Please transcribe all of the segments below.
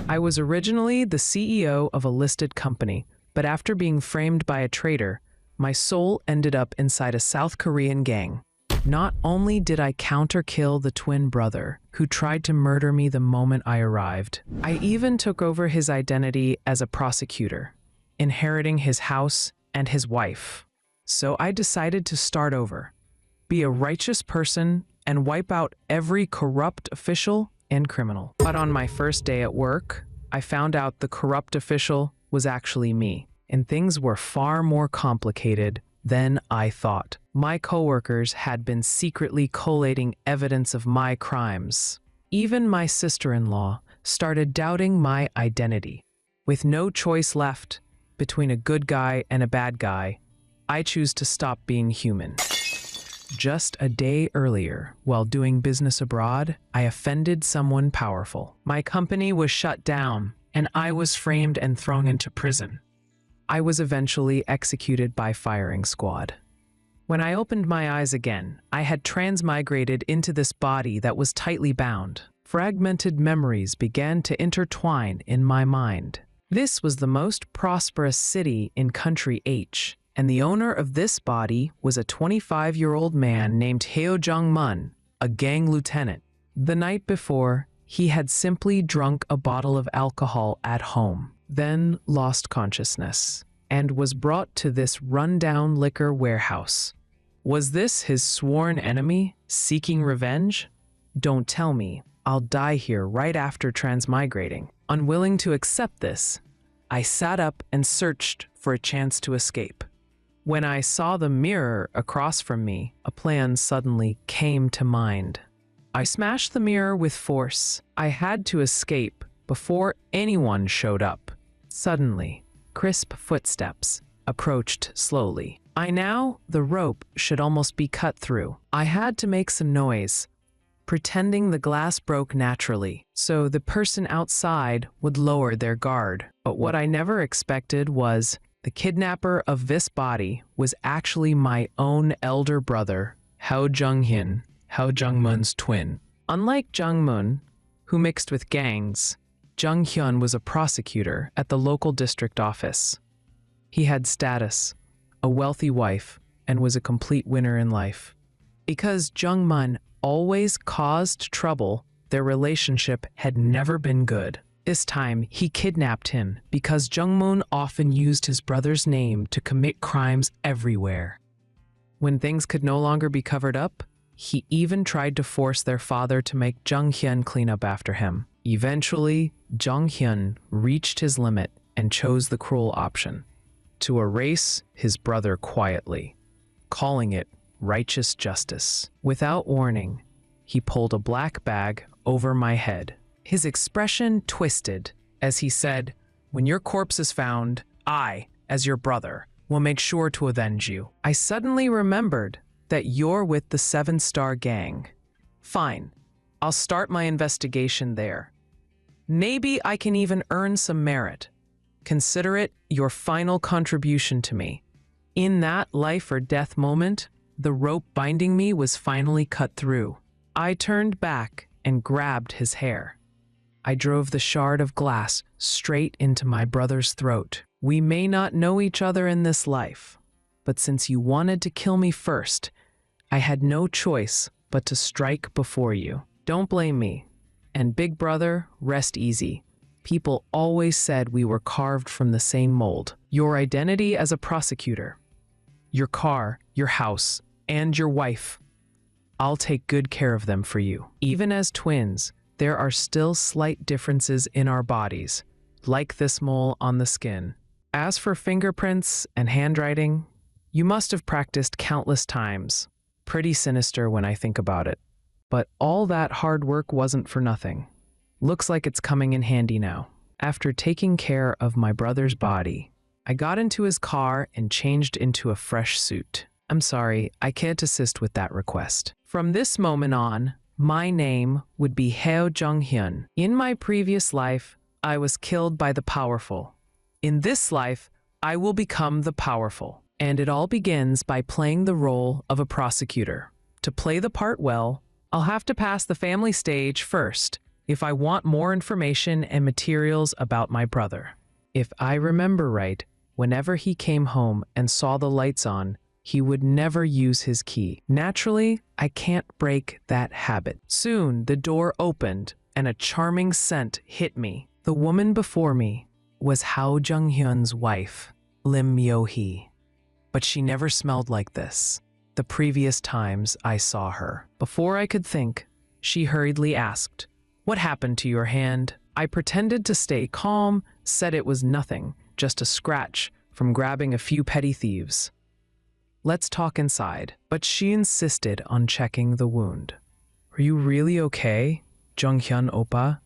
I was originally the CEO of a listed company, but after being framed by a traitor, my soul ended up inside a South Korean gang. Not only did I counter-kill the twin brother, who tried to murder me the moment I arrived, I even took over his identity as a prosecutor, inheriting his house and his wife. So I decided to start over, be a righteous person, and wipe out every corrupt official and criminal. But on my first day at work, I found out the corrupt official was actually me, and things were far more complicated than I thought. My coworkers had been secretly collating evidence of my crimes. Even my sister-in-law started doubting my identity. With no choice left between a good guy and a bad guy, I choose to stop being human. Just a day earlier, while doing business abroad, I offended someone powerful. My company was shut down, and I was framed and thrown into prison. I was eventually executed by firing squad. When I opened my eyes again, I had transmigrated into this body that was tightly bound. Fragmented memories began to intertwine in my mind. This was the most prosperous city in Country H, and the owner of this body was a 25-year-old man named Heo Jung-mun, a gang lieutenant. The night before, he had simply drunk a bottle of alcohol at home, then lost consciousness, and was brought to this rundown liquor warehouse. Was this his sworn enemy, seeking revenge? Don't tell me. I'll die here right after transmigrating. Unwilling to accept this, I sat up and searched for a chance to escape. When I saw the mirror across from me, a plan suddenly came to mind. I smashed the mirror with force. I had to escape before anyone showed up. Suddenly, crisp footsteps approached slowly. The rope should almost be cut through. I had to make some noise, pretending the glass broke naturally, so the person outside would lower their guard. But what I never expected was the kidnapper of this body was actually my own elder brother, Heo Jung-hyun, Heo Jung-mun's twin. Unlike Jung-mun, who mixed with gangs, Jung-hyun was a prosecutor at the local district office. He had status, a wealthy wife, and was a complete winner in life. Because Jung-mun always caused trouble, their relationship had never been good. This time, he kidnapped him because Jung-mun often used his brother's name to commit crimes everywhere. When things could no longer be covered up, he even tried to force their father to make Jung-hyun clean up after him. Eventually, Jung-hyun reached his limit and chose the cruel option: to erase his brother quietly, calling it righteous justice. Without warning, he pulled a black bag over my head. His expression twisted as he said, "When your corpse is found, I, as your brother, will make sure to avenge you." I suddenly remembered that you're with the 7-Star Gang. Fine, I'll start my investigation there. Maybe I can even earn some merit. Consider it your final contribution to me. In that life or death moment, the rope binding me was finally cut through. I turned back and grabbed his hair. I drove the shard of glass straight into my brother's throat. We may not know each other in this life, but since you wanted to kill me first, I had no choice but to strike before you. Don't blame me. And big brother, rest easy. People always said we were carved from the same mold. Your identity as a prosecutor, your car, your house, and your wife. I'll take good care of them for you. Even as twins, there are still slight differences in our bodies, like this mole on the skin. As for fingerprints and handwriting, you must have practiced countless times. Pretty sinister when I think about it. But all that hard work wasn't for nothing. Looks like it's coming in handy now. After taking care of my brother's body, I got into his car and changed into a fresh suit. I'm sorry, I can't assist with that request. From this moment on, my name would be Heo Jung-hyun. In my previous life, I was killed by the powerful. In this life, I will become the powerful. And it all begins by playing the role of a prosecutor. To play the part well, I'll have to pass the family stage first, if I want more information and materials about my brother. If I remember right, whenever he came home and saw the lights on, he would never use his key. Naturally, I can't break that habit. Soon, the door opened and a charming scent hit me. The woman before me was Hao Jung-hyun's wife, Lim Myo-hee. But she never smelled like this the previous times I saw her. Before I could think, she hurriedly asked, "What happened to your hand?" I pretended to stay calm, said it was nothing, just a scratch from grabbing a few petty thieves. "Let's talk inside." But she insisted on checking the wound. "Are you really okay, Jung-hyun oppa?"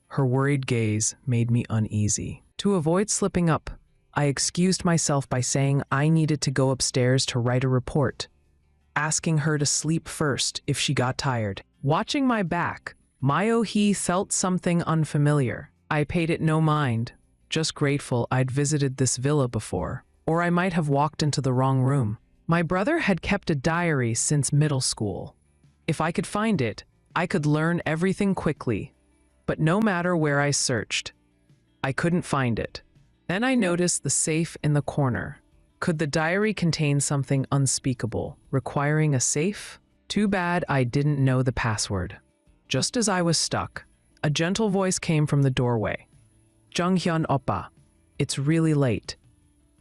Her worried gaze made me uneasy. To avoid slipping up, I excused myself by saying I needed to go upstairs to write a report, asking her to sleep first if she got tired. Watching my back, Myo-hee felt something unfamiliar. I paid it no mind, just grateful I'd visited this villa before, or I might have walked into the wrong room. My brother had kept a diary since middle school. If I could find it, I could learn everything quickly, but no matter where I searched, I couldn't find it. Then I noticed the safe in the corner. Could the diary contain something unspeakable, requiring a safe? Too bad I didn't know the password. Just as I was stuck, a gentle voice came from the doorway. "Jung-hyun oppa, it's really late.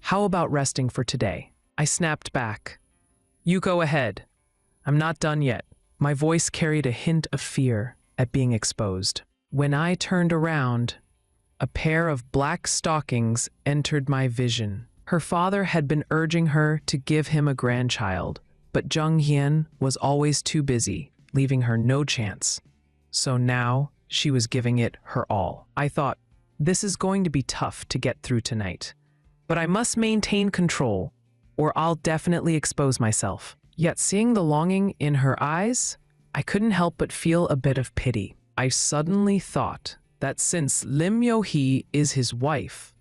How about resting for today?" I snapped back. "You go ahead. I'm not done yet." My voice carried a hint of fear at being exposed. When I turned around, a pair of black stockings entered my vision. Her father had been urging her to give him a grandchild, but Jung-hyun was always too busy, leaving her no chance. So now she was giving it her all. I thought, this is going to be tough to get through tonight, but I must maintain control, or I'll definitely expose myself. Yet seeing the longing in her eyes, I couldn't help but feel a bit of pity. I suddenly thought that since Lim Myo-hee is his wife,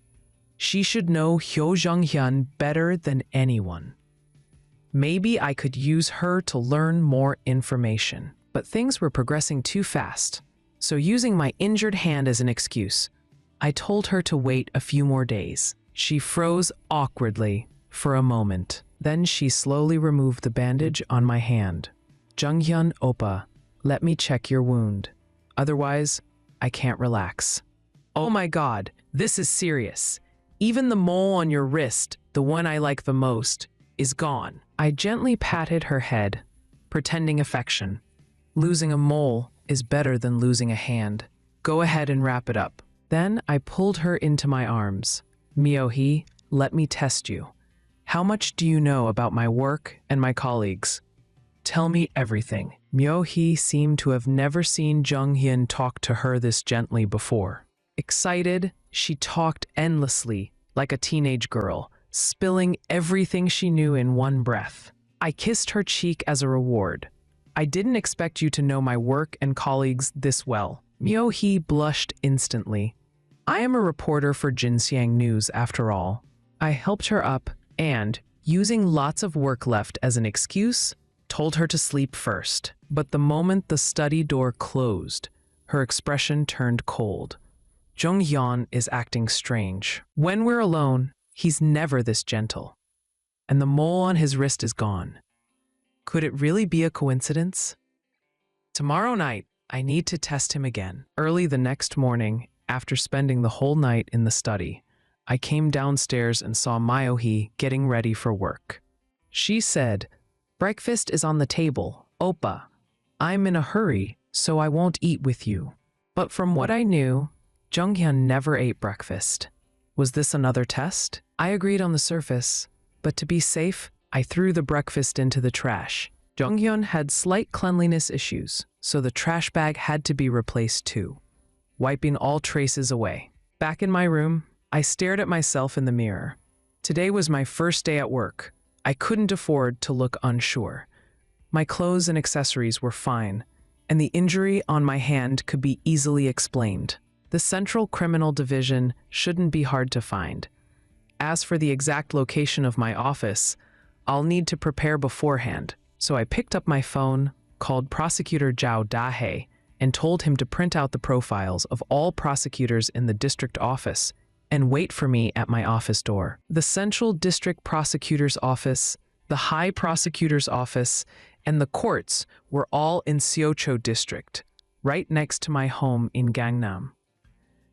she should know Hyo Jung-hyun better than anyone. Maybe I could use her to learn more information. But things were progressing too fast, so using my injured hand as an excuse, I told her to wait a few more days. She froze awkwardly for a moment. Then she slowly removed the bandage on my hand. "Jung-hyun oppa, let me check your wound. Otherwise, I can't relax." "Oh my God, this is serious. Even the mole on your wrist, the one I like the most, is gone." I gently patted her head, pretending affection. Losing a mole is better than losing a hand. Go ahead and wrap it up. Then I pulled her into my arms. "Myo-hee, let me test you. How much do you know about my work and my colleagues? Tell me everything." Myo-hee seemed to have never seen Jung-hyun talk to her this gently before. Excited, she talked endlessly, like a teenage girl, spilling everything she knew in one breath. I kissed her cheek as a reward. "I didn't expect you to know my work and colleagues this well." Myo-hee blushed instantly. "I am a reporter for Jinxiang News after all." I helped her up and, using lots of work left as an excuse, told her to sleep first. But the moment the study door closed, her expression turned cold. Jung-hyun is acting strange. When we're alone, he's never this gentle. And the mole on his wrist is gone. Could it really be a coincidence? Tomorrow night, I need to test him again. Early the next morning, after spending the whole night in the study, I came downstairs and saw Myo-hee getting ready for work. She said, "Breakfast is on the table, oppa. I'm in a hurry, so I won't eat with you." But from what I knew, Jung-hyun never ate breakfast. Was this another test? I agreed on the surface, but to be safe, I threw the breakfast into the trash. Jung-hyun had slight cleanliness issues, so the trash bag had to be replaced too, wiping all traces away. Back in my room, I stared at myself in the mirror. Today was my first day at work. I couldn't afford to look unsure. My clothes and accessories were fine, and the injury on my hand could be easily explained. The Central Criminal Division shouldn't be hard to find. As for the exact location of my office, I'll need to prepare beforehand, so I picked up my phone, called Prosecutor Zhao Dahe, and told him to print out the profiles of all prosecutors in the district office and wait for me at my office door. The Central District Prosecutor's Office, the High Prosecutor's Office, and the courts were all in Seocho District, right next to my home in Gangnam.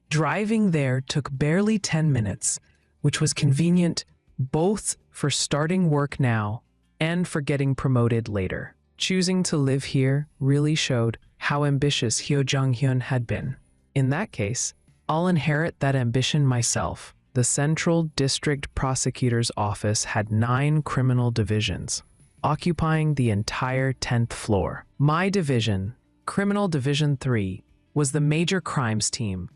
Driving there took barely 10 minutes, which was convenient both for starting work now and for getting promoted later. Choosing to live here really showed how ambitious Hyo Jung-hyun had been. In that case, I'll inherit that ambition myself. The Central District Prosecutor's Office had 9 criminal divisions, occupying the entire 10th floor. My division, Criminal Division 3, was the major crimes team,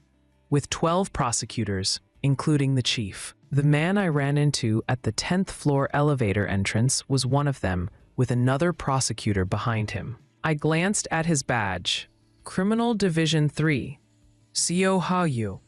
with 12 prosecutors, including the chief. The man I ran into at the 10th floor elevator entrance was one of them, with another prosecutor behind him. I glanced at his badge, Criminal Division 3, Seo Ha-yu.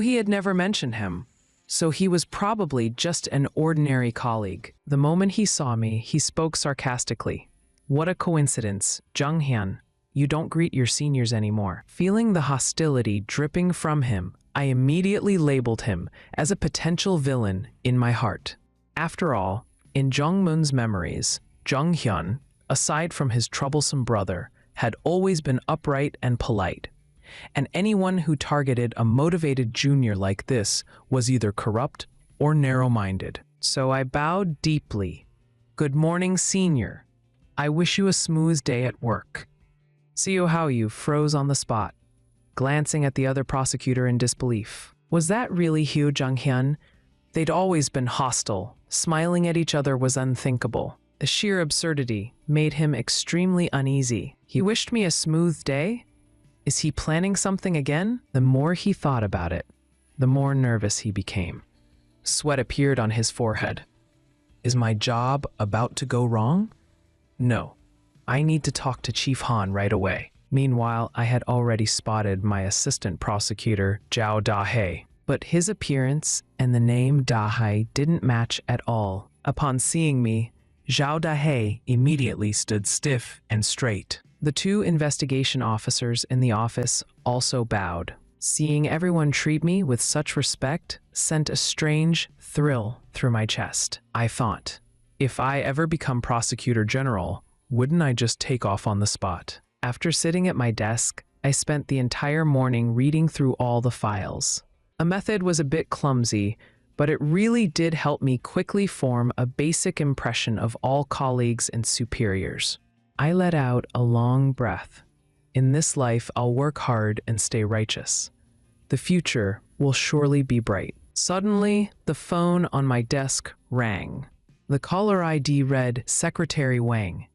He had never mentioned him, so he was probably just an ordinary colleague. The moment he saw me, he spoke sarcastically. What a coincidence, Jung-hyun. You don't greet your seniors anymore. Feeling the hostility dripping from him, I immediately labeled him as a potential villain in my heart. After all, in Jung-moon's memories, Jung-hyun, aside from his troublesome brother, had always been upright and polite. And anyone who targeted a motivated junior like this was either corrupt or narrow-minded. So I bowed deeply. Good morning, senior. I wish you a smooth day at work. Seo Ha-yu froze on the spot, glancing at the other prosecutor in disbelief. Was that really Hyo Jung-hyun? They'd always been hostile. Smiling at each other was unthinkable. The sheer absurdity made him extremely uneasy. He wished me a smooth day? Is he planning something again? The more he thought about it, the more nervous he became. Sweat appeared on his forehead. Is my job about to go wrong? No. I need to talk to Chief Han right away. Meanwhile, I had already spotted my assistant prosecutor, Zhao Dahe, but his appearance and the name Dahe didn't match at all. Upon seeing me, Zhao Dahe immediately stood stiff and straight. The 2 investigation officers in the office also bowed. Seeing everyone treat me with such respect sent a strange thrill through my chest. I thought, if I ever become prosecutor general, wouldn't I just take off on the spot? After sitting at my desk, I spent the entire morning reading through all the files. A method was a bit clumsy, but it really did help me quickly form a basic impression of all colleagues and superiors. I let out a long breath. In this life, I'll work hard and stay righteous. The future will surely be bright. Suddenly, the phone on my desk rang. The caller ID read Secretary Wang.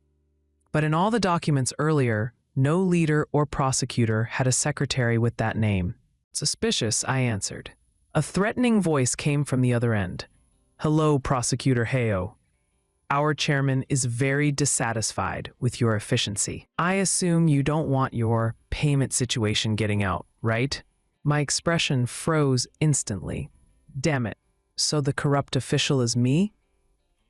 But in all the documents earlier, no leader or prosecutor had a secretary with that name. Suspicious, I answered. A threatening voice came from the other end. Hello, Prosecutor Heo. Our chairman is very dissatisfied with your efficiency. I assume you don't want your payment situation getting out, right? My expression froze instantly. Damn it, so the corrupt official is me?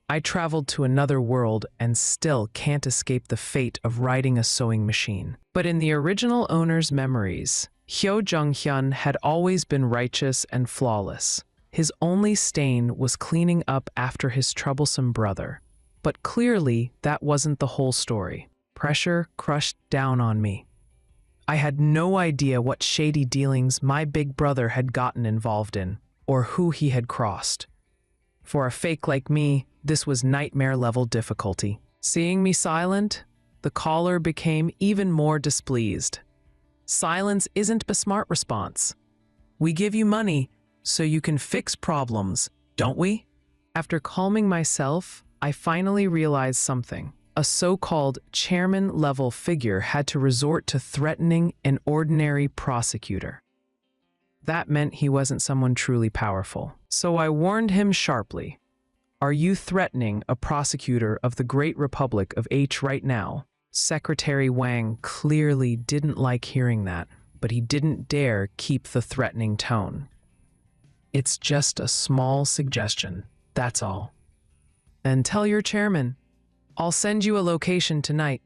I traveled to another world and still can't escape the fate of riding a sewing machine. But in the original owner's memories, Hyo Jung-hyun had always been righteous and flawless. His only stain was cleaning up after his troublesome brother. But clearly, that wasn't the whole story. Pressure crushed down on me. I had no idea what shady dealings my big brother had gotten involved in, or who he had crossed. For a fake like me, this was nightmare-level difficulty. Seeing me silent, the caller became even more displeased. Silence isn't a smart response. We give you money so you can fix problems, don't we? After calming myself, I finally realized something. A so-called chairman-level figure had to resort to threatening an ordinary prosecutor. That meant he wasn't someone truly powerful. So I warned him sharply. Are you threatening a prosecutor of the Great Republic of H right now? Secretary Wang clearly didn't like hearing that, but he didn't dare keep the threatening tone. It's just a small suggestion, that's all. Then tell your chairman. I'll send you a location tonight.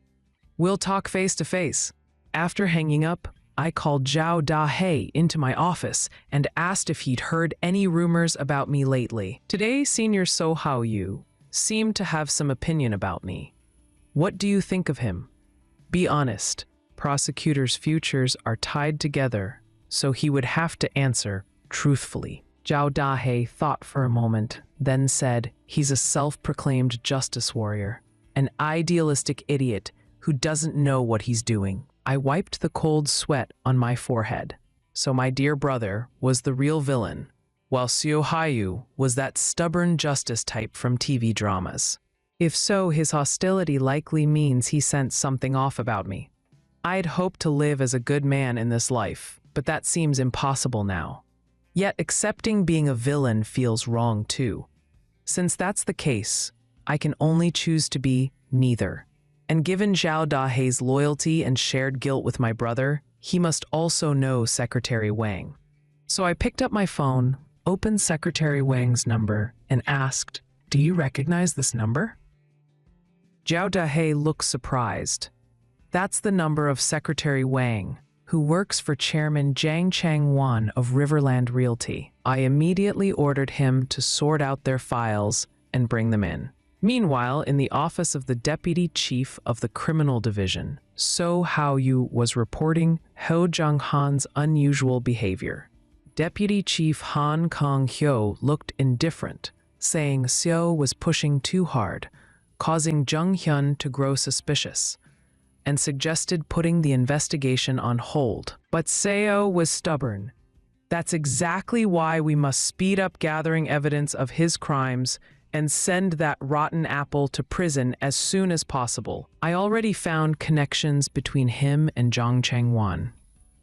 We'll talk face to face. After hanging up, I called Zhao Dahe into my office and asked if he'd heard any rumors about me lately. Today, Senior So Hao Yu seemed to have some opinion about me. What do you think of him? Be honest. Prosecutors' futures are tied together, so he would have to answer truthfully. Zhao Dahe thought for a moment, then said, he's a self-proclaimed justice warrior, an idealistic idiot who doesn't know what he's doing. I wiped the cold sweat on my forehead. So my dear brother was the real villain, while Seo Hayu was that stubborn justice type from TV dramas. If so, his hostility likely means he sensed something off about me. I'd hoped to live as a good man in this life, but that seems impossible now. Yet accepting being a villain feels wrong too. Since that's the case, I can only choose to be neither. And given Zhao Dahe's loyalty and shared guilt with my brother, he must also know Secretary Wang. So I picked up my phone, opened Secretary Wang's number, and asked, "Do you recognize this number?" Zhao Dahe looked surprised. That's the number of Secretary Wang, who works for Chairman Jiang Changwan of Riverland Realty. I immediately ordered him to sort out their files and bring them in. Meanwhile, in the office of the Deputy Chief of the Criminal Division, So Hao Yu was reporting Ho Jung-han's unusual behavior. Deputy Chief Han Kong-hyo looked indifferent, saying Seo was pushing too hard, causing Jung-hyun to grow suspicious, and suggested putting the investigation on hold. But Seo was stubborn. That's exactly why we must speed up gathering evidence of his crimes and send that rotten apple to prison as soon as possible. I already found connections between him and Jiang Changwan,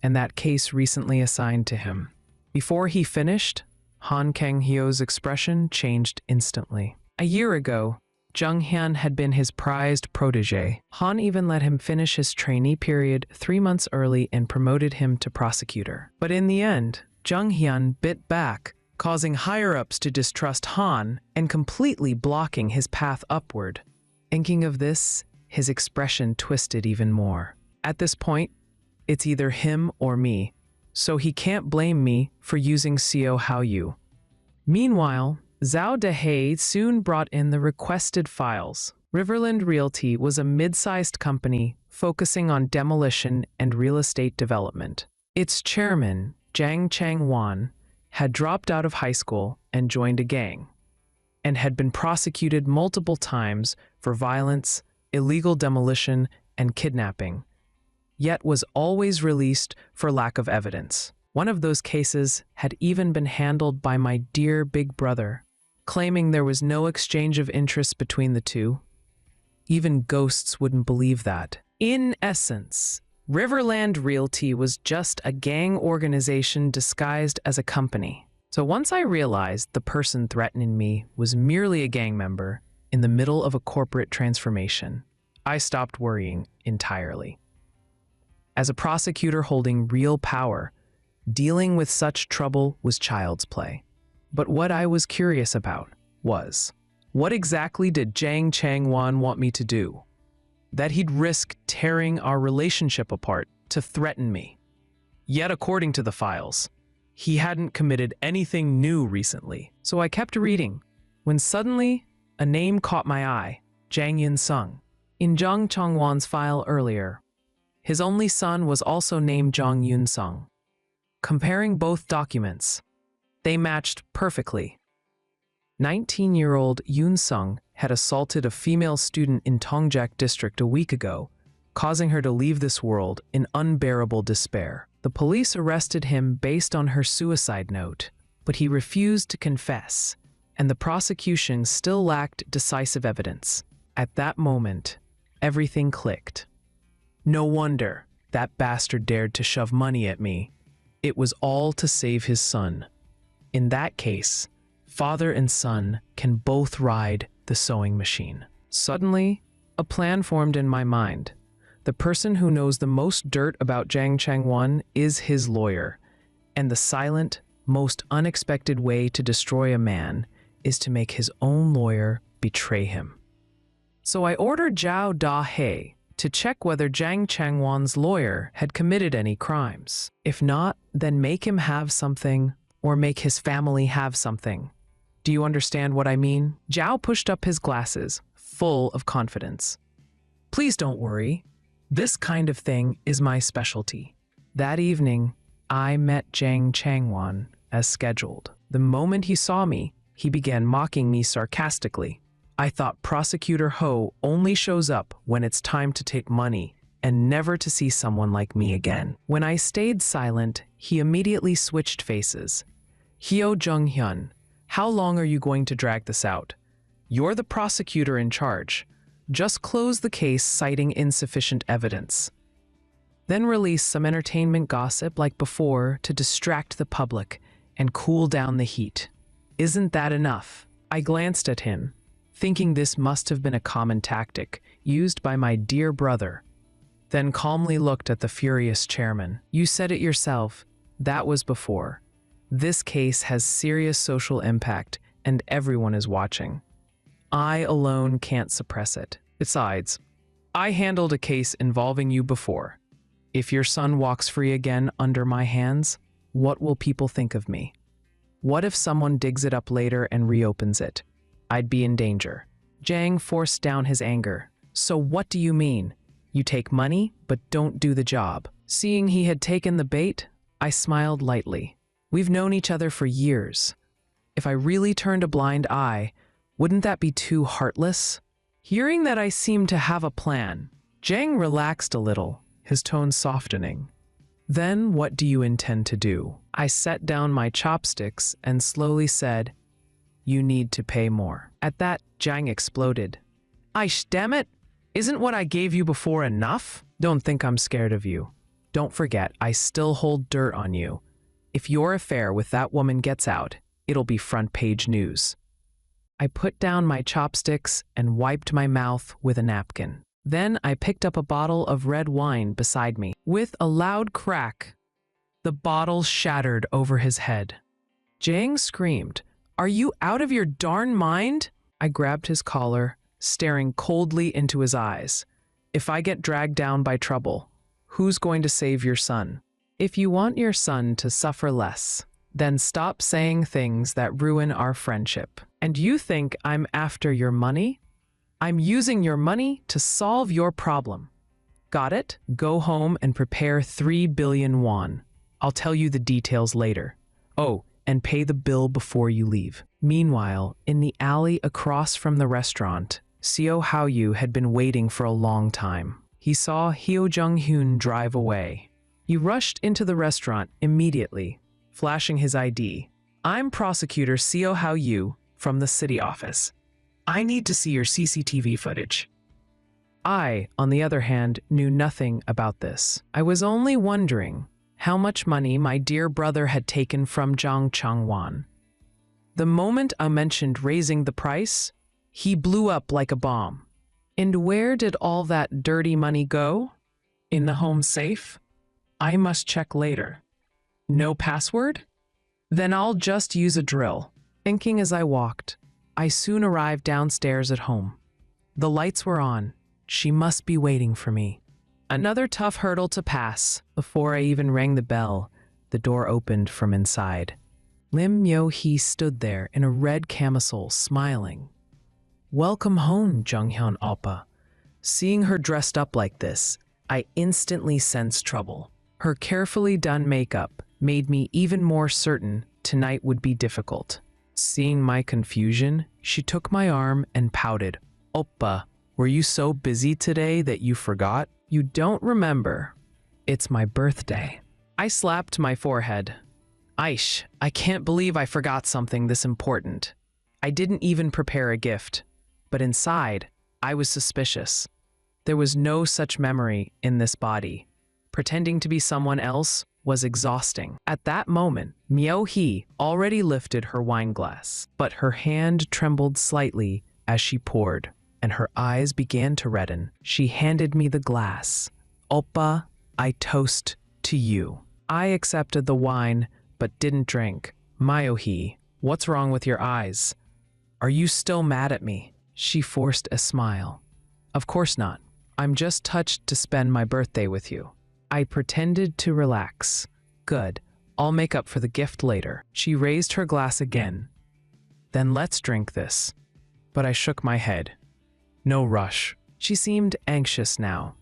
and that case recently assigned to him. Before he finished, Han Kang-hyo's expression changed instantly. A year ago, Jung Hyun had been his prized protege. Han even let him finish his trainee period 3 months early and promoted him to prosecutor. But in the end, Jung Hyun bit back, causing higher-ups to distrust Han and completely blocking his path upward. Thinking of this, his expression twisted even more. At this point, it's either him or me, so he can't blame me for using Seo Hao Yu. Meanwhile, Zhao Dahe soon brought in the requested files. Riverland Realty was a mid-sized company focusing on demolition and real estate development. Its chairman, Jiang Changwan, had dropped out of high school and joined a gang, and had been prosecuted multiple times for violence, illegal demolition, and kidnapping, yet was always released for lack of evidence. One of those cases had even been handled by my dear big brother, claiming there was no exchange of interest between the two. Even ghosts wouldn't believe that. In essence, Riverland Realty was just a gang organization disguised as a company. So once I realized the person threatening me was merely a gang member in the middle of a corporate transformation, I stopped worrying entirely. As a prosecutor holding real power, dealing with such trouble was child's play. But what I was curious about was, what exactly did Jiang Changwan want me to do? That he'd risk tearing our relationship apart to threaten me. Yet according to the files, he hadn't committed anything new recently. So I kept reading, when suddenly a name caught my eye, Jang Yun-sung. In Jiang Changwan's file earlier, his only son was also named Jang Yun-sung. Comparing both documents, they matched perfectly. 19-year-old Yoon-sung had assaulted a female student in Tongjak district a week ago, causing her to leave this world in unbearable despair. The police arrested him based on her suicide note, but he refused to confess, and the prosecution still lacked decisive evidence. At that moment, everything clicked. No wonder that bastard dared to shove money at me. It was all to save his son. In that case, father and son can both ride the sewing machine. Suddenly, a plan formed in my mind. The person who knows the most dirt about Jiang Changwan is his lawyer, and the silent, most unexpected way to destroy a man is to make his own lawyer betray him. So I ordered Zhao Dahe to check whether Zhang Changwan's lawyer had committed any crimes. If not, then make him have something, or make his family have something. Do you understand what I mean? Zhao pushed up his glasses, full of confidence. Please don't worry. This kind of thing is my specialty. That evening, I met Zhang Changwan as scheduled. The moment he saw me, he began mocking me sarcastically. I thought Prosecutor Ho only shows up when it's time to take money and never to see someone like me again. When I stayed silent, he immediately switched faces. Hyo Jung-hyun, how long are you going to drag this out? You're the prosecutor in charge. Just close the case citing insufficient evidence. Then release some entertainment gossip like before to distract the public and cool down the heat. Isn't that enough? I glanced at him, thinking this must have been a common tactic used by my dear brother, then calmly looked at the furious chairman. You said it yourself, that was before. This case has serious social impact and everyone is watching. I alone can't suppress it. Besides, I handled a case involving you before. If your son walks free again under my hands, what will people think of me? What if someone digs it up later and reopens it? I'd be in danger. Zhang forced down his anger. So what do you mean? You take money, but don't do the job. Seeing he had taken the bait, I smiled lightly. We've known each other for years. If I really turned a blind eye, wouldn't that be too heartless? Hearing that I seemed to have a plan, Zhang relaxed a little, his tone softening. Then what do you intend to do? I set down my chopsticks and slowly said, you need to pay more. At that, Zhang exploded. Aish, damn it! Isn't what I gave you before enough? Don't think I'm scared of you. Don't forget, I still hold dirt on you. If your affair with that woman gets out, it'll be front page news. I put down my chopsticks and wiped my mouth with a napkin. Then I picked up a bottle of red wine beside me. With a loud crack, the bottle shattered over his head. Zhang screamed, "Are you out of your darn mind?" I grabbed his collar, staring coldly into his eyes. If I get dragged down by trouble, who's going to save your son? If you want your son to suffer less, then stop saying things that ruin our friendship. And you think I'm after your money? I'm using your money to solve your problem. Got it? Go home and prepare 3 billion won. I'll tell you the details later. Oh, and pay the bill before you leave. Meanwhile, in the alley across from the restaurant, Seo Haoyu had been waiting for a long time. He saw Hyo Jung-hyun drive away. He rushed into the restaurant immediately, flashing his ID. I'm Prosecutor Seo Haoyu from the city office. I need to see your CCTV footage. I, on the other hand, knew nothing about this. I was only wondering how much money my dear brother had taken from Zhang Changwan. The moment I mentioned raising the price, he blew up like a bomb. And where did all that dirty money go? In the home safe? I must check later. No password? Then I'll just use a drill. Thinking as I walked, I soon arrived downstairs at home. The lights were on. She must be waiting for me. Another tough hurdle to pass. Before I even rang the bell, the door opened from inside. Lim Myo-hee stood there in a red camisole, smiling. Welcome home, Jung-hyun oppa. Seeing her dressed up like this, I instantly sensed trouble. Her carefully done makeup made me even more certain tonight would be difficult. Seeing my confusion, she took my arm and pouted. Oppa, were you so busy today that you forgot? You don't remember. It's my birthday. I slapped my forehead. Aish, I can't believe I forgot something this important. I didn't even prepare a gift. But inside, I was suspicious. There was no such memory in this body. Pretending to be someone else was exhausting. At that moment, Myo-hee already lifted her wine glass, but her hand trembled slightly as she poured, and her eyes began to redden. She handed me the glass. Oppa, I toast to you. I accepted the wine, but didn't drink. Myo-hee, what's wrong with your eyes? Are you still mad at me? She forced a smile. Of course not. I'm just touched to spend my birthday with you. I pretended to relax. Good. I'll make up for the gift later. She raised her glass again. Then let's drink this. But I shook my head. No rush. She seemed anxious now.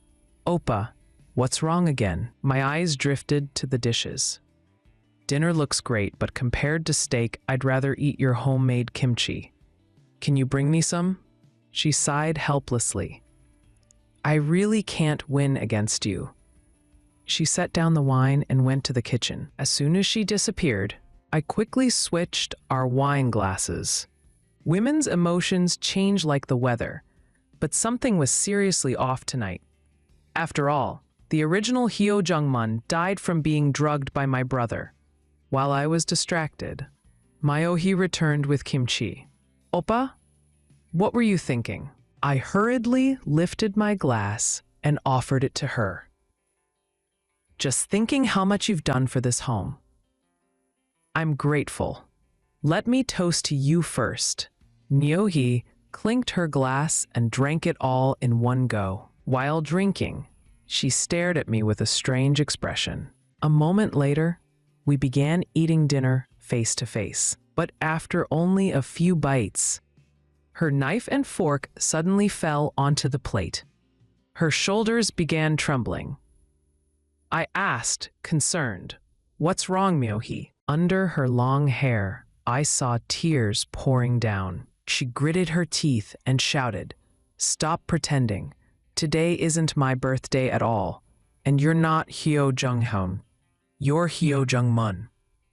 Oppa, what's wrong again? My eyes drifted to the dishes. Dinner looks great, but compared to steak, I'd rather eat your homemade kimchi. Can you bring me some? She sighed helplessly. I really can't win against you. She set down the wine and went to the kitchen. As soon as she disappeared, I quickly switched our wine glasses. Women's emotions change like the weather, but something was seriously off tonight. After all, the original Hyo Jung-mun died from being drugged by my brother. While I was distracted, Myohi returned with kimchi. Oppa, what were you thinking? I hurriedly lifted my glass and offered it to her. Just thinking how much you've done for this home. I'm grateful. Let me toast to you first. Myohi clinked her glass and drank it all in one go. While drinking, she stared at me with a strange expression. A moment later, we began eating dinner face to face. But after only a few bites, her knife and fork suddenly fell onto the plate. Her shoulders began trembling. I asked, concerned, "What's wrong, Myohi?" Under her long hair, I saw tears pouring down. She gritted her teeth and shouted, "Stop pretending. Today isn't my birthday at all, and you're not Hyo Jung-hun. You're Hyo Jung-mun.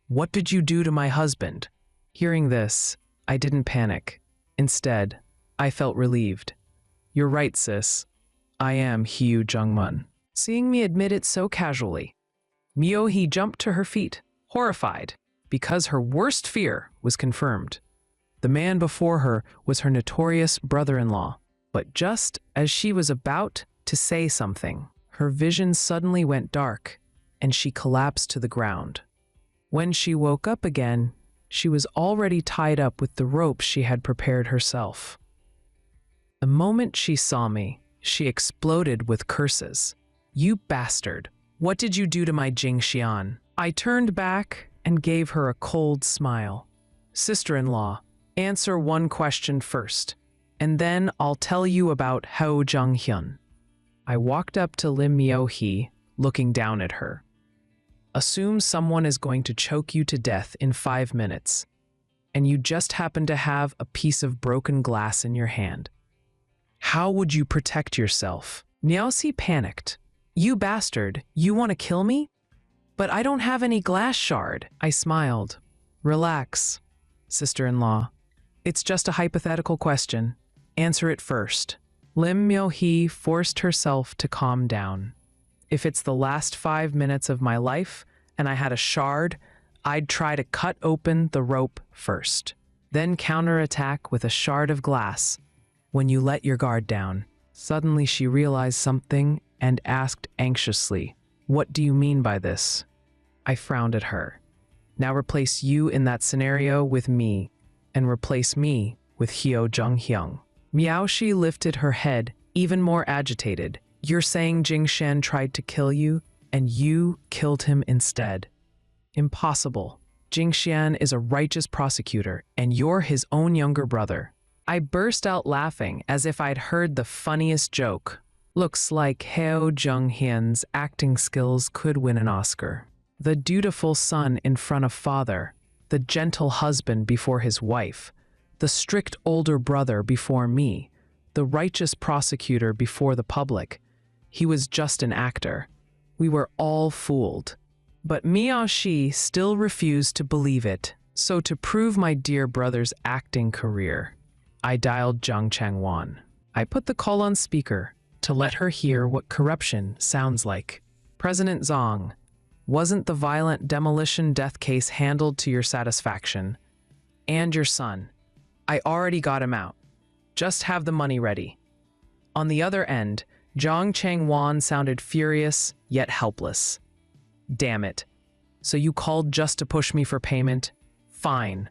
What did you do to my husband?" Hearing this, I didn't panic. Instead, I felt relieved. You're right, sis. I am Hyo Jung-mun. Seeing me admit it so casually, Myohi jumped to her feet, horrified, because her worst fear was confirmed. The man before her was her notorious brother-in-law. But just as she was about to say something, her vision suddenly went dark, and she collapsed to the ground. When she woke up again, she was already tied up with the rope she had prepared herself. The moment she saw me, she exploded with curses. "You bastard! What did you do to my Jingxian?" I turned back and gave her a cold smile. "Sister-in-law, answer one question first, and then I'll tell you about Hyo Jung-hyun." I walked up to Lim Myohi, looking down at her. Assume someone is going to choke you to death in 5 minutes, and you just happen to have a piece of broken glass in your hand. How would you protect yourself? Myosi panicked. "You bastard, you want to kill me? But I don't have any glass shard." I smiled. "Relax, sister-in-law. It's just a hypothetical question. Answer it first." Lim Myohi forced herself to calm down. If it's the last 5 minutes of my life and I had a shard, I'd try to cut open the rope first, then counterattack with a shard of glass when you let your guard down. Suddenly she realized something and asked anxiously, "What do you mean by this?" I frowned at her. "Now replace you in that scenario with me, and replace me with Hyo Jung-hyun." Miaoshi lifted her head, even more agitated. "You're saying Jingshan tried to kill you, and you killed him instead?" "Impossible. Jingshan is a righteous prosecutor, and you're his own younger brother." I burst out laughing as if I'd heard the funniest joke. Looks like Hyo Jung-hyun's acting skills could win an Oscar. The dutiful son in front of father, the gentle husband before his wife, the strict older brother before me, the righteous prosecutor before the public. He was just an actor. We were all fooled. But Miaoshi still refused to believe it. So to prove my dear brother's acting career, I dialed Zhang Changwan. I put the call on speaker to let her hear what corruption sounds like. "President Zhang, wasn't the violent demolition death case handled to your satisfaction? And your son? I already got him out. Just have the money ready." On the other end, Zhang Changwan sounded furious, yet helpless. "Damn it. So you called just to push me for payment? Fine.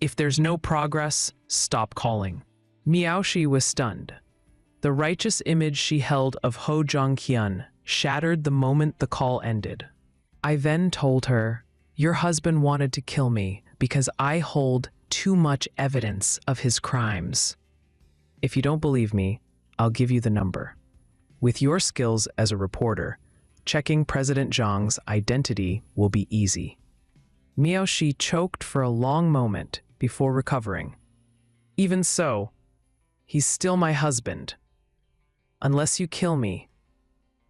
If there's no progress, stop calling." Miaoshi was stunned. The righteous image she held of Ho Jong-hyun shattered the moment the call ended. I then told her, "Your husband wanted to kill me because I hold too much evidence of his crimes. If you don't believe me, I'll give you the number. With your skills as a reporter, checking President Zhang's identity will be easy." Miao Shi choked for a long moment before recovering. "Even so, he's still my husband. Unless you kill me,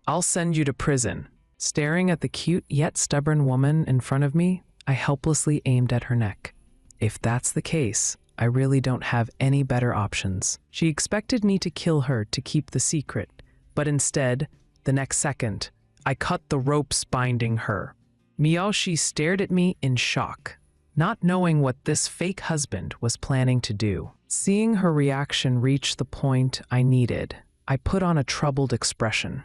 I'll send you to prison." Staring at the cute yet stubborn woman in front of me, I helplessly aimed at her neck. If that's the case, I really don't have any better options. She expected me to kill her to keep the secret, but instead, the next second, I cut the ropes binding her. Miao Shi stared at me in shock, not knowing what this fake husband was planning to do. Seeing her reaction reach the point I needed, I put on a troubled expression.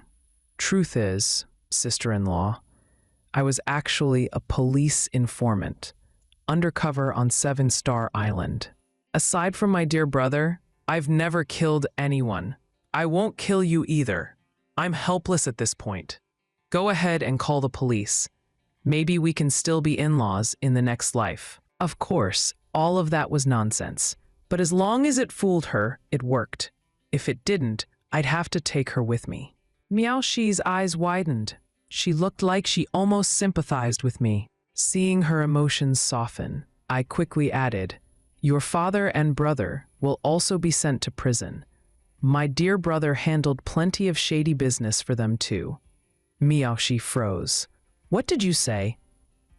Truth is, sister-in-law, I was actually a police informant, undercover on Seven Star Island. Aside from my dear brother, I've never killed anyone. I won't kill you either. I'm helpless at this point. Go ahead and call the police. Maybe we can still be in-laws in the next life. Of course, all of that was nonsense. But as long as it fooled her, it worked. If it didn't, I'd have to take her with me. Miao Shi's eyes widened. She looked like she almost sympathized with me. Seeing her emotions soften, I quickly added, "Your father and brother will also be sent to prison. My dear brother handled plenty of shady business for them too." Miao Shi froze. "What did you say?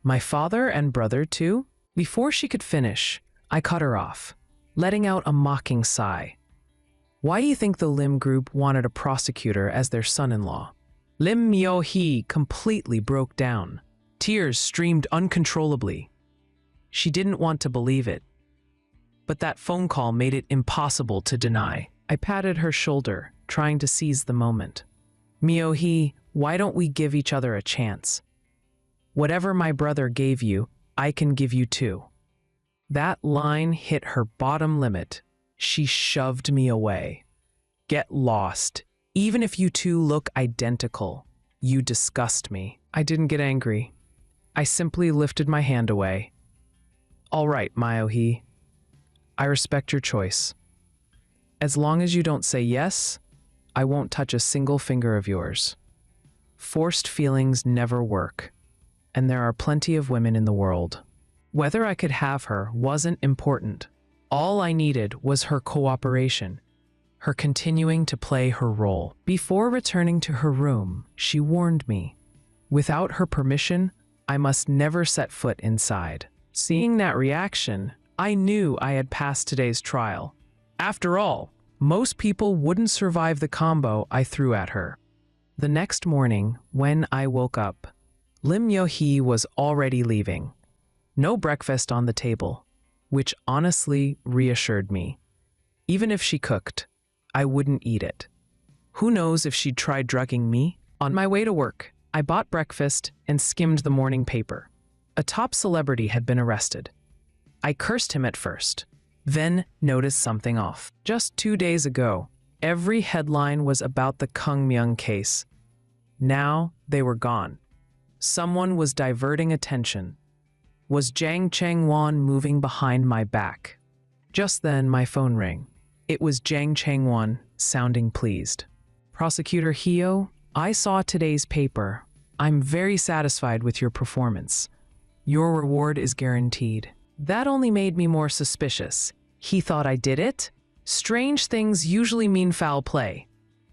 My father and brother too?" Before she could finish, I cut her off, letting out a mocking sigh. "Why do you think the Lim group wanted a prosecutor as their son-in-law?" Lim Myo-hee completely broke down. Tears streamed uncontrollably. She didn't want to believe it, but that phone call made it impossible to deny. I patted her shoulder, trying to seize the moment. "Myo-hee, why don't we give each other a chance? Whatever my brother gave you, I can give you too." That line hit her bottom limit. She shoved me away. "Get lost. Even if you two look identical, you disgust me." I didn't get angry. I simply lifted my hand away. "All right, Myo-hee. I respect your choice. As long as you don't say yes, I won't touch a single finger of yours. Forced feelings never work, and there are plenty of women in the world. Whether I could have her wasn't important. All I needed was her cooperation, her continuing to play her role." Before returning to her room, she warned me. Without her permission, I must never set foot inside. Seeing that reaction, I knew I had passed today's trial. After all, most people wouldn't survive the combo I threw at her. The next morning, when I woke up, Lim Yo-hee was already leaving. No breakfast on the table, which honestly reassured me. Even if she cooked, I wouldn't eat it. Who knows if she'd tried drugging me? On my way to work, I bought breakfast and skimmed the morning paper. A top celebrity had been arrested. I cursed him at first, then noticed something off. Just 2 days ago, every headline was about the Kang Myung case. Now they were gone. Someone was diverting attention. Was Jang Chang-won moving behind my back? Just then, my phone rang. It was Jang Chang-won, sounding pleased. "Prosecutor Hyo, I saw today's paper. I'm very satisfied with your performance. Your reward is guaranteed." That only made me more suspicious. He thought I did it? Strange things usually mean foul play.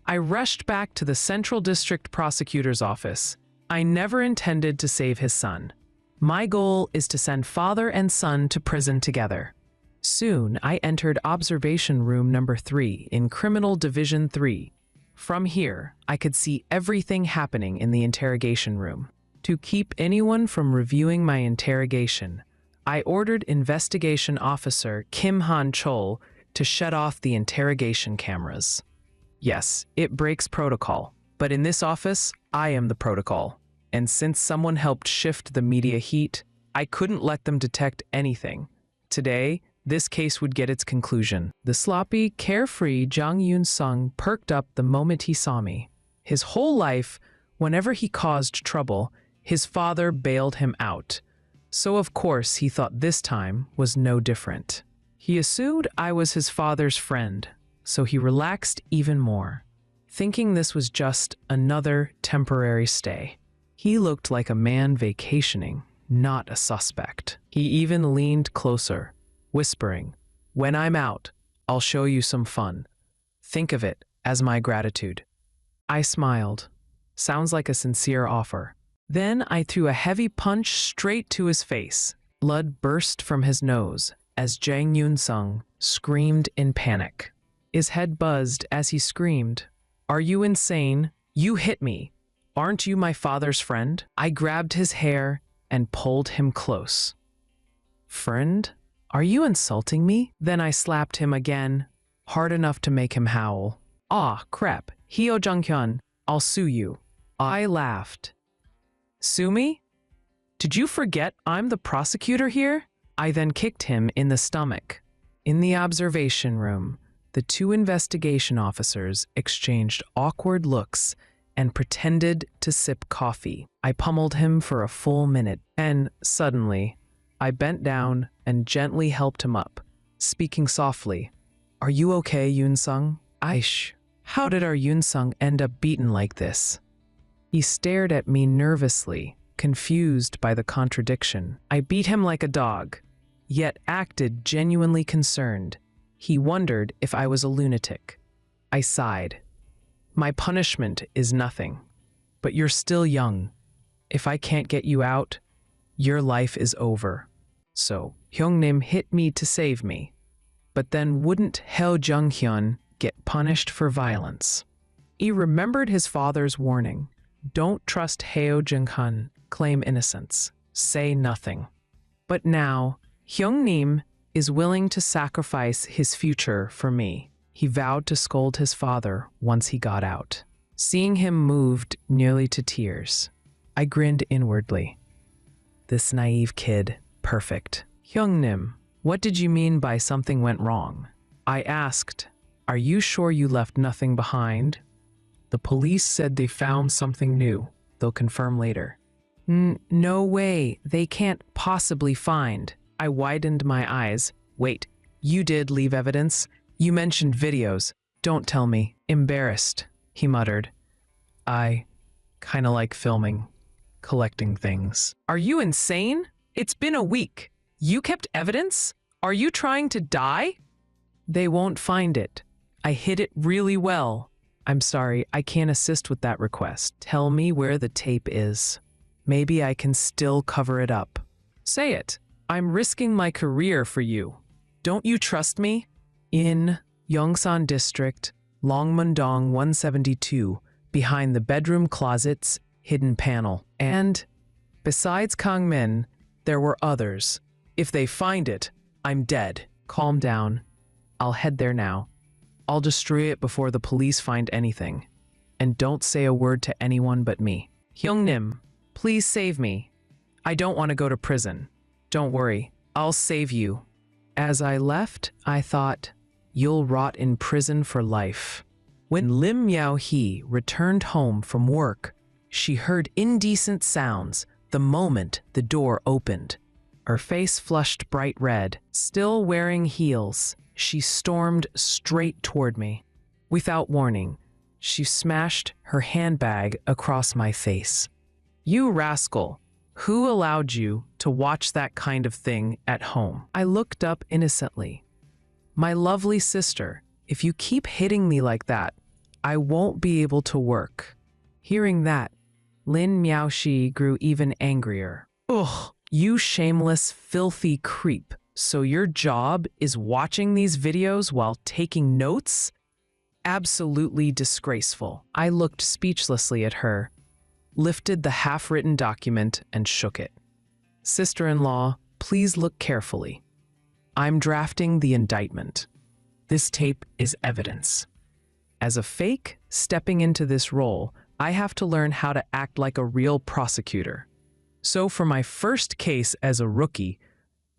I rushed back to the Central District Prosecutor's office. I never intended to save his son. My goal is to send father and son to prison together. Soon, I entered Observation Room number 3 in Criminal Division 3. From here, I could see everything happening in the interrogation room. To keep anyone from reviewing my interrogation, I ordered Investigation Officer Kim Han-chol to shut off the interrogation cameras. Yes, it breaks protocol, but in this office, I am the protocol. And since someone helped shift the media heat, I couldn't let them detect anything. Today, this case would get its conclusion. The sloppy, carefree Jang Yun-sung perked up the moment he saw me. His whole life, whenever he caused trouble, his father bailed him out. So of course he thought this time was no different. He assumed I was his father's friend, so he relaxed even more, thinking this was just another temporary stay. He looked like a man vacationing, not a suspect. He even leaned closer, whispering, "When I'm out, I'll show you some fun. Think of it as my gratitude." I smiled. Sounds like a sincere offer. Then I threw a heavy punch straight to his face. Blood burst from his nose as Jang Yun-sung screamed in panic. His head buzzed as he screamed, "Are you insane? You hit me. Aren't you my father's friend?" I grabbed his hair and pulled him close. "Friend? Are you insulting me?" Then I slapped him again, hard enough to make him howl. "Ah, crap. Hyo Jung-hyun, I'll sue you." I laughed. "Sue me? Did you forget I'm the prosecutor here?" I then kicked him in the stomach. In the observation room, the two investigation officers exchanged awkward looks and pretended to sip coffee. I pummeled him for a full minute, and suddenly, I bent down and gently helped him up, speaking softly. "Are you okay, Yun-sung?" "Aish, how did our Yun-sung end up beaten like this?" He stared at me nervously, confused by the contradiction. "I beat him like a dog, yet acted genuinely concerned. He wondered if I was a lunatic." I sighed. "My punishment is nothing, but you're still young. If I can't get you out, your life is over." So, Hyungnim hit me to save me. But then wouldn't Heo Jung-hyun get punished for violence? He remembered his father's warning. Don't trust Heo Jung-hyun, claim innocence, say nothing. But now, Hyungnim is willing to sacrifice his future for me. He vowed to scold his father once he got out. Seeing him moved nearly to tears, I grinned inwardly. This naive kid, perfect. "Hyungnim, what did you mean by something went wrong?" I asked. "Are you sure you left nothing behind?" "The police said they found something new. They'll confirm later." No way, they can't possibly find." I widened my eyes. "Wait, you did leave evidence? You mentioned videos. Don't tell me." "Embarrassed," he muttered. "I kinda like filming, collecting things." "Are you insane? It's been a week. You kept evidence? Are you trying to die?" "They won't find it. I hid it really well." "I'm sorry, I can't assist with that request. Tell me where the tape is. Maybe I can still cover it up." "Say it. I'm risking my career for you. Don't you trust me?" "In Yongsan District, Longmundong 172, behind the bedroom closet's hidden panel. And, besides Kang Min, there were others. If they find it, I'm dead." "Calm down. I'll head there now. I'll destroy it before the police find anything. And don't say a word to anyone but me." "Hyungnim, please save me. I don't want to go to prison." "Don't worry, I'll save you." As I left, I thought, you'll rot in prison for life. When Lim Miao-hee returned home from work, she heard indecent sounds the moment the door opened. Her face flushed bright red. Still wearing heels, she stormed straight toward me. Without warning, she smashed her handbag across my face. "You rascal! Who allowed you to watch that kind of thing at home?" I looked up innocently. "My lovely sister, if you keep hitting me like that, I won't be able to work." Hearing that, Lin Miaoshi grew even angrier. "Ugh, you shameless, filthy creep. So your job is watching these videos while taking notes? Absolutely disgraceful." I looked speechlessly at her, lifted the half-written document and shook it. "Sister-in-law, please look carefully. I'm drafting the indictment. This tape is evidence. As a fake stepping into this role, I have to learn how to act like a real prosecutor. So for my first case as a rookie,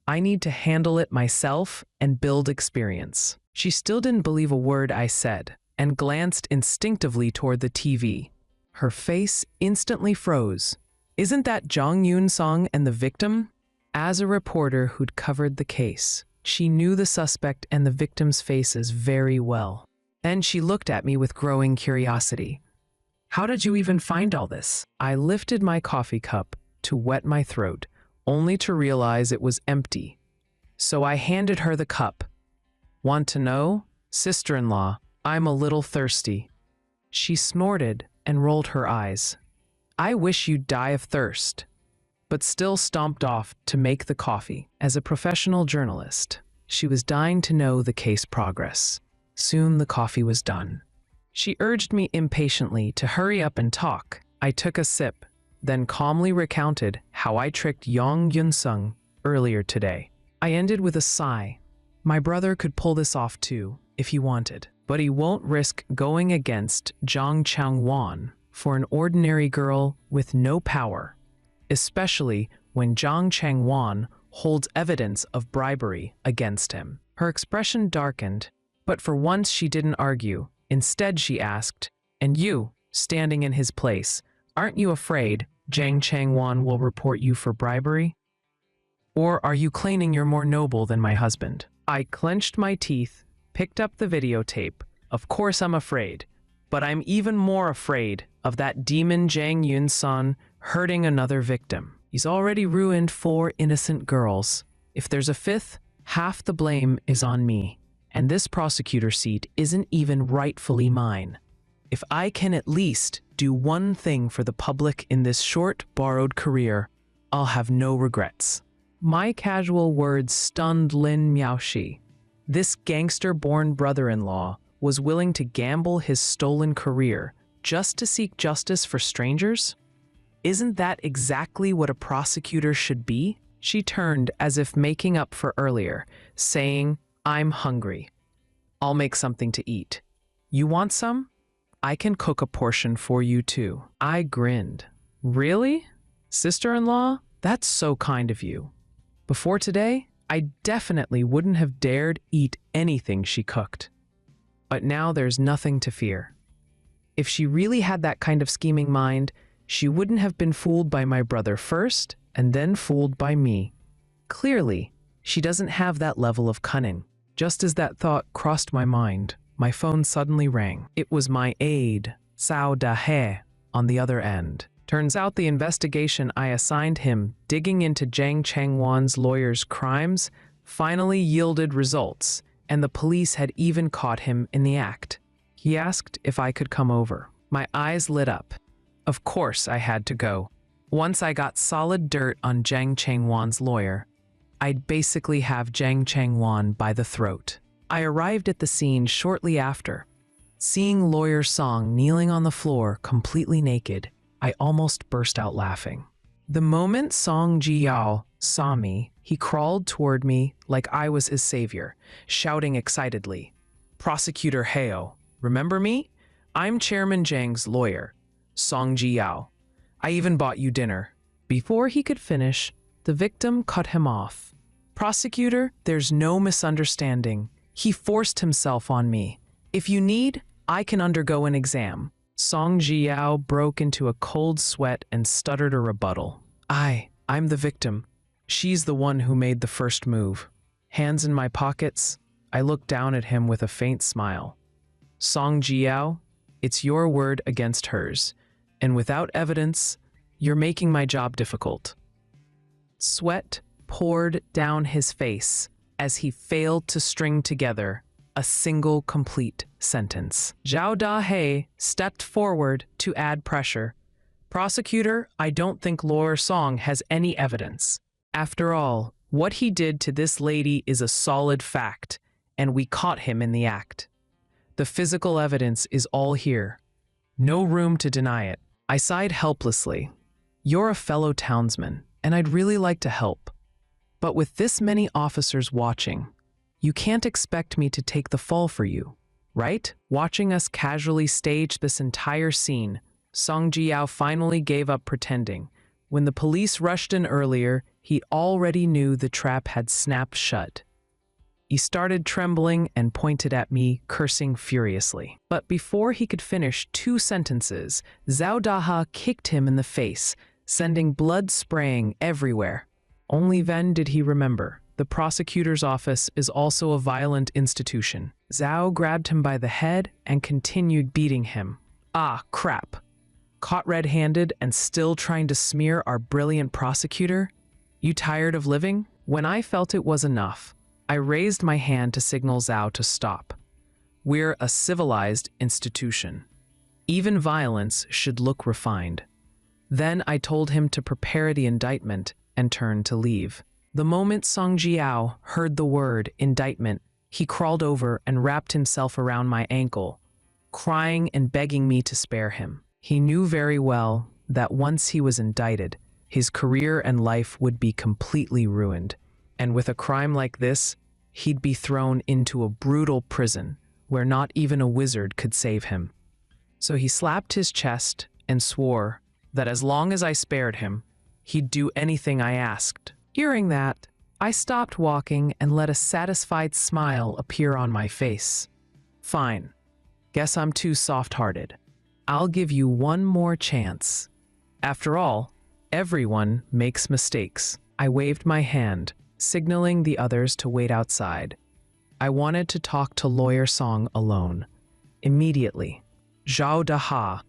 I need to handle it myself and build experience. She still didn't believe a word I said and glanced instinctively toward the TV. Her face instantly froze. Isn't that Jong Yoon-sung and the victim? As a reporter who'd covered the case, she knew the suspect and the victim's faces very well. Then she looked at me with growing curiosity. How did you even find all this? I lifted my coffee cup to wet my throat, only to realize it was empty. So I handed her the cup. Want to know? Sister-in-law, I'm a little thirsty. She snorted and rolled her eyes. I wish you'd die of thirst, but still stomped off to make the coffee. As a professional journalist, she was dying to know the case progress. Soon the coffee was done. She urged me impatiently to hurry up and talk. I took a sip, then calmly recounted how I tricked Jong Yoon-sung earlier today. I ended with a sigh. My brother could pull this off too, if he wanted, but he won't risk going against Jong Chang-won for an ordinary girl with no power, especially when Jong Chang-won holds evidence of bribery against him. Her expression darkened, but for once she didn't argue. Instead, she asked, "And you, standing in his place, aren't you afraid Jang Chang-won will report you for bribery? Or are you claiming you're more noble than my husband?" I clenched my teeth, picked up the videotape. Of course I'm afraid, but I'm even more afraid of that demon Jang Yoon-sun hurting another victim. He's already ruined 4 innocent girls. If there's a 5th, half the blame is on me. And this prosecutor seat isn't even rightfully mine. If I can at least do one thing for the public in this short, borrowed career, I'll have no regrets. My casual words stunned Lin Miaoshi. This gangster-born brother-in-law was willing to gamble his stolen career just to seek justice for strangers? Isn't that exactly what a prosecutor should be? She turned as if making up for earlier, saying, "I'm hungry. I'll make something to eat. You want some? I can cook a portion for you too." I grinned. Really? Sister-in-law? That's so kind of you. Before today, I definitely wouldn't have dared eat anything she cooked. But now there's nothing to fear. If she really had that kind of scheming mind, she wouldn't have been fooled by my brother first and then fooled by me. Clearly, she doesn't have that level of cunning. Just as that thought crossed my mind, my phone suddenly rang. It was my aide, Sao Da-he, on the other end. Turns out the investigation I assigned him digging into Jang Chang-won's lawyer's crimes finally yielded results, and the police had even caught him in the act. He asked if I could come over. My eyes lit up. Of course I had to go. Once I got solid dirt on Jang Chang-won's lawyer, I'd basically have Jang Chang-won by the throat. I arrived at the scene shortly after. Seeing Lawyer Song kneeling on the floor, completely naked, I almost burst out laughing. The moment Song Ji-yao saw me, he crawled toward me like I was his savior, shouting excitedly, "Prosecutor Heo, remember me? I'm Chairman Jang's lawyer, Song Ji-yao. I even bought you dinner." Before he could finish, the victim cut him off. "Prosecutor, there's no misunderstanding. He forced himself on me. If you need, I can undergo an exam." Song Ji-yao broke into a cold sweat and stuttered a rebuttal. I'm the victim. She's the one who made the first move." Hands in my pockets, I looked down at him with a faint smile. "Song Ji-yao, it's your word against hers, and without evidence, you're making my job difficult." Sweat poured down his face as he failed to string together a single complete sentence. Zhao Da-he stepped forward to add pressure. "Prosecutor, I don't think Lawyer Song has any evidence. After all, what he did to this lady is a solid fact, and we caught him in the act. The physical evidence is all here. No room to deny it." I sighed helplessly. "You're a fellow townsman, and I'd really like to help. But with this many officers watching, you can't expect me to take the fall for you, right?" Watching us casually stage this entire scene, Song Ji-yao finally gave up pretending. When the police rushed in earlier, he already knew the trap had snapped shut. He started trembling and pointed at me, cursing furiously. But before he could finish 2 sentences, Zhao Daha kicked him in the face, sending blood spraying everywhere. Only then did he remember. The prosecutor's office is also a violent institution. Zhao grabbed him by the head and continued beating him. Ah, crap. Caught red-handed and still trying to smear our brilliant prosecutor? You tired of living? When I felt it was enough, I raised my hand to signal Zhao to stop. We're a civilized institution. Even violence should look refined. Then I told him to prepare the indictment and turned to leave. The moment Song Jiao heard the word indictment, he crawled over and wrapped himself around my ankle, crying and begging me to spare him. He knew very well that once he was indicted, his career and life would be completely ruined. And with a crime like this, he'd be thrown into a brutal prison where not even a wizard could save him. So he slapped his chest and swore that as long as I spared him, he'd do anything I asked. Hearing that, I stopped walking and let a satisfied smile appear on my face. Fine. Guess I'm too soft-hearted. I'll give you one more chance. After all, everyone makes mistakes. I waved my hand, signaling the others to wait outside. I wanted to talk to Lawyer Song alone. Immediately, Zhao Daha,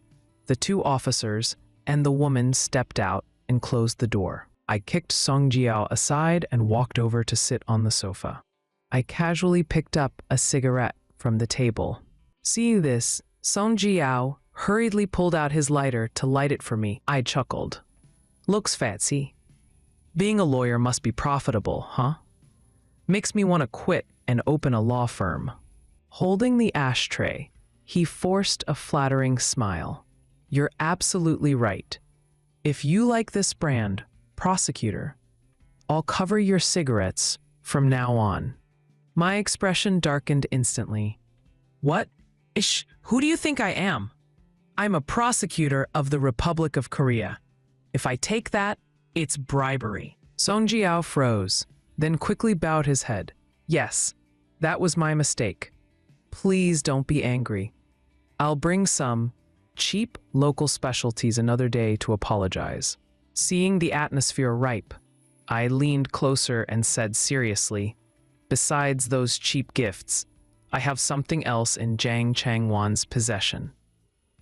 the 2 officers, and the woman stepped out and closed the door. I kicked Song Jiao aside and walked over to sit on the sofa. I casually picked up a cigarette from the table. Seeing this, Song Jiao hurriedly pulled out his lighter to light it for me. I chuckled. Looks fancy. Being a lawyer must be profitable, huh? Makes me want to quit and open a law firm. Holding the ashtray, he forced a flattering smile. You're absolutely right. If you like this brand, prosecutor, I'll cover your cigarettes from now on. My expression darkened instantly. What? Ish, who do you think I am? I'm a prosecutor of the Republic of Korea. If I take that, it's bribery. Song Jiao froze, then quickly bowed his head. Yes, that was my mistake. Please don't be angry. I'll bring some cheap local specialties another day to apologize. Seeing the atmosphere ripe, I leaned closer and said seriously, besides those cheap gifts, I have something else in Zhang Changwan's possession.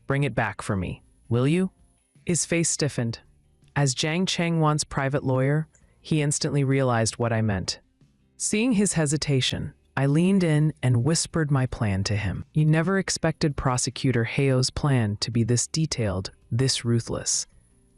Bring it back for me, will you? His face stiffened. As Zhang Changwan's private lawyer, he instantly realized what I meant. Seeing his hesitation, I leaned in and whispered my plan to him. You never expected Prosecutor Heo's plan to be this detailed, this ruthless.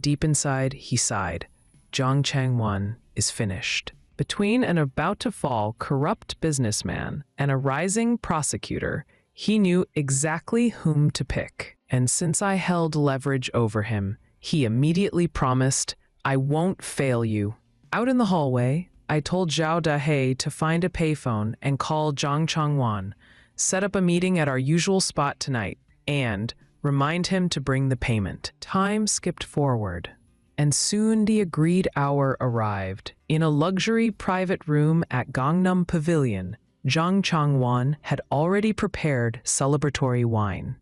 Deep inside, he sighed. Zhang Changwan is finished. Between an about-to-fall corrupt businessman and a rising prosecutor, he knew exactly whom to pick. And since I held leverage over him, he immediately promised, I won't fail you. Out in the hallway, I told Zhao Dahe to find a payphone and call Zhang Changwan, set up a meeting at our usual spot tonight, and remind him to bring the payment. Time skipped forward, and soon the agreed hour arrived. In a luxury private room at Gangnam Pavilion, Zhang Changwan had already prepared celebratory wine.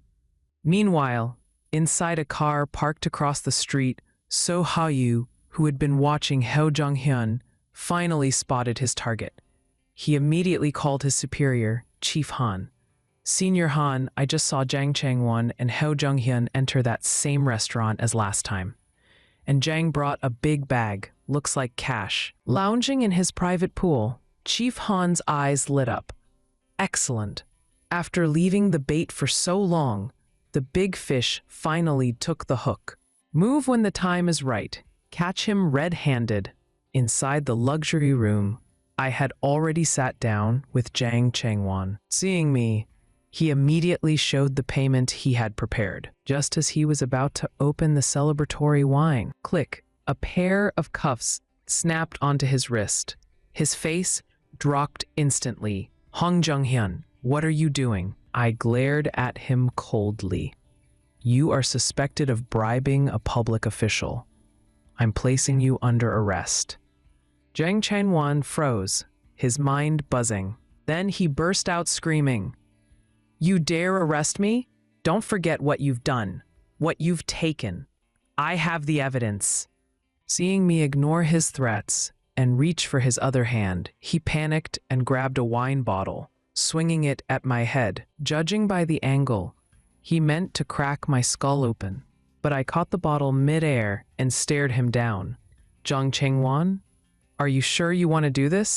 Meanwhile, inside a car parked across the street, So Ha-yu, who had been watching Heo Jung-hyun, finally spotted his target. He immediately called his superior, Chief Han. Senior Han, I just saw Zhang Changwan and Heo Jung-hyun enter that same restaurant as last time. And Zhang brought a big bag, looks like cash. Lounging in his private pool, Chief Han's eyes lit up. Excellent. After leaving the bait for so long, the big fish finally took the hook. Move when the time is right. Catch him red-handed. Inside the luxury room, I had already sat down with Zhang Changwan. Seeing me, he immediately showed the payment he had prepared. Just as he was about to open the celebratory wine, click, a pair of cuffs snapped onto his wrist. His face dropped instantly. Hong Jung-hyun, what are you doing? I glared at him coldly. You are suspected of bribing a public official. I'm placing you under arrest. Zhang Changwan froze, his mind buzzing. Then he burst out screaming, "You dare arrest me? Don't forget what you've done, what you've taken. I have the evidence." Seeing me ignore his threats and reach for his other hand, he panicked and grabbed a wine bottle, swinging it at my head. Judging by the angle, he meant to crack my skull open, but I caught the bottle mid-air and stared him down. "Zhang Chengwan, are you sure you want to do this?"